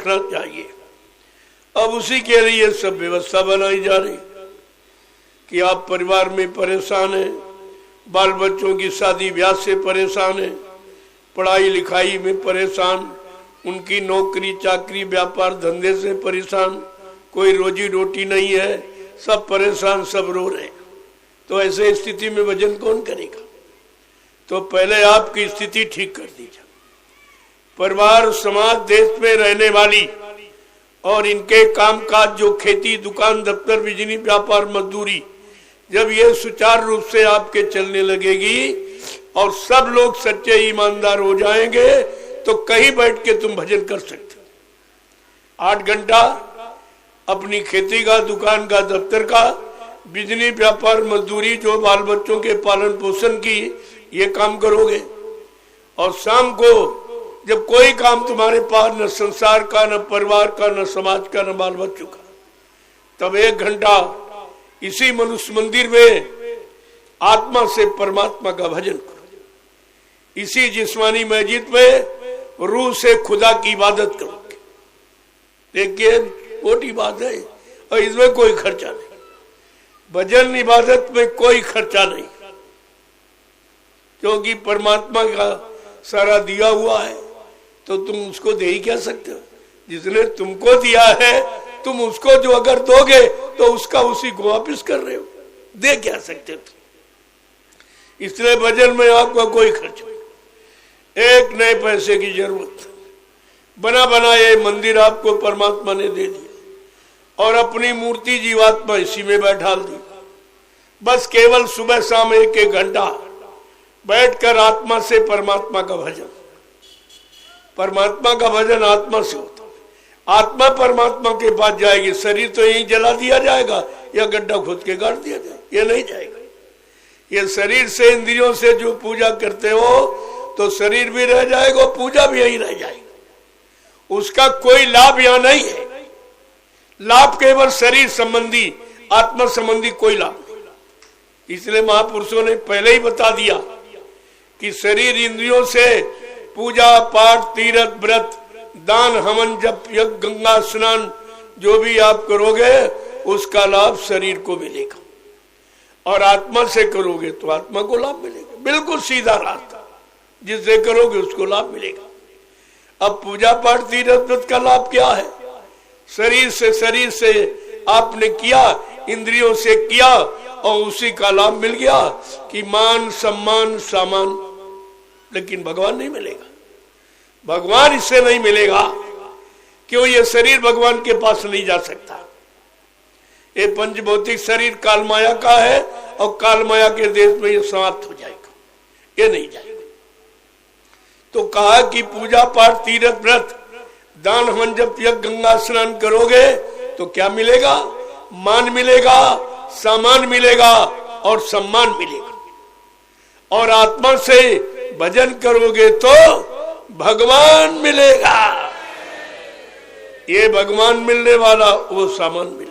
रखना चाहिए। अब उसी के लिए सब व्यवस्था बनाई जा रही कि आप परिवार में परेशान हैं, बाल बच्चों की शादी ब्याह से परेशान हैं, पढ़ाई लिखाई में परेशान, उनकी नौकरी चाकरी व्यापार धंधे से परेशान, कोई रोजी रोटी नहीं है, सब परेशान, सब रो रहे हैं। तो ऐसे स्थिति में भजन कौन करेगा? तो पहले आपकी स्थिति ठीक कर दीजिए। परिवार समाज देश में रहने वाली और इनके कामकाज जो खेती दुकान दफ्तर बिजली व्यापार मजदूरी, जब ये सुचारू रूप से आपके चलने लगेगी और सब लोग सच्चे ईमानदार हो जाएंगे तो कहीं बैठ के तुम भजन कर सकते हो। 8 घंटा अपनी खेती का दुकान का दफ्तर का बिजली व्यापार मजदूरी जो बाल बच्चों के पालन पोषण की ये काम करोगे, और शाम को जब कोई काम तुम्हारे पास न संसार का न परिवार का न समाज का न बाल बच्चों का, तब 1 घंटा इसी मनुष्य मंदिर में आत्मा से परमात्मा का भजन करो। इसी जिस्मानी मस्जिद में रूह से खुदा की इबादत करोगे। देखिए मोटी बात है और इसमें कोई खर्चा नहीं। भजन इबादत में कोई खर्चा नहीं, क्योंकि परमात्मा का सारा दिया हुआ है, तो तुम उसको दे ही क्या सकते हो? जिसने तुमको दिया है तुम उसको जो अगर दोगे तो उसका उसी को वापिस कर रहे हो, दे क्या सकते हो? इसलिए भजन में आपका कोई खर्च नहीं, एक नए पैसे की जरूरत। बना बनाए मंदिर आपको परमात्मा ने दे दिया और अपनी मूर्ति जीवात्मा इसी में बैठाल दी। बस केवल सुबह शाम 1-1 घंटा बैठकर आत्मा से परमात्मा का भजन। परमात्मा का भजन आत्मा से होता है। आत्मा परमात्मा के पास जाएगी, शरीर तो यहीं जला दिया जाएगा या गड्ढा खोद के गाड़ दिया जाएगा, ये नहीं जाएगा। ये शरीर से इंद्रियों से जो पूजा करते हो तो शरीर भी रह जाएगा, पूजा भी यही रह जाएगी। उसका कोई लाभ यहाँ नहीं है। लाभ केवल शरीर संबंधी, आत्मा संबंधी कोई लाभ नहीं। इसलिए महापुरुषों ने पहले ही बता दिया कि शरीर इंद्रियों से पूजा पाठ तीर्थ व्रत दान हवन जप यज्ञ गंगा स्नान जो भी आप करोगे उसका लाभ शरीर को मिलेगा, और आत्मा से करोगे तो आत्मा को लाभ मिलेगा। बिल्कुल सीधा रास्ता, जिससे करोगे उसको लाभ मिलेगा। अब पूजा पाठ तीर्थ व्रत का लाभ क्या है? शरीर से आपने किया, इंद्रियों से किया और उसी का लाभ मिल गया कि मान सम्मान सामान। लेकिन भगवान नहीं मिलेगा, भगवान इससे नहीं मिलेगा। क्यों? ये शरीर भगवान के पास नहीं जा सकता। ये पंचभौतिक शरीर काल माया का है और काल माया के देश में ये समाप्त हो जाएगा, ये नहीं जाएगा। तो कहा कि पूजा पाठ तीर्थ व्रत दान हवन जप यज्ञ गंगा स्नान करोगे तो क्या मिलेगा? मान मिलेगा, सामान मिलेगा और सम्मान मिलेगा। और आत्मा से भजन करोगे तो भगवान मिलेगा। ये भगवान मिलने वाला वो सामान मिलेगा।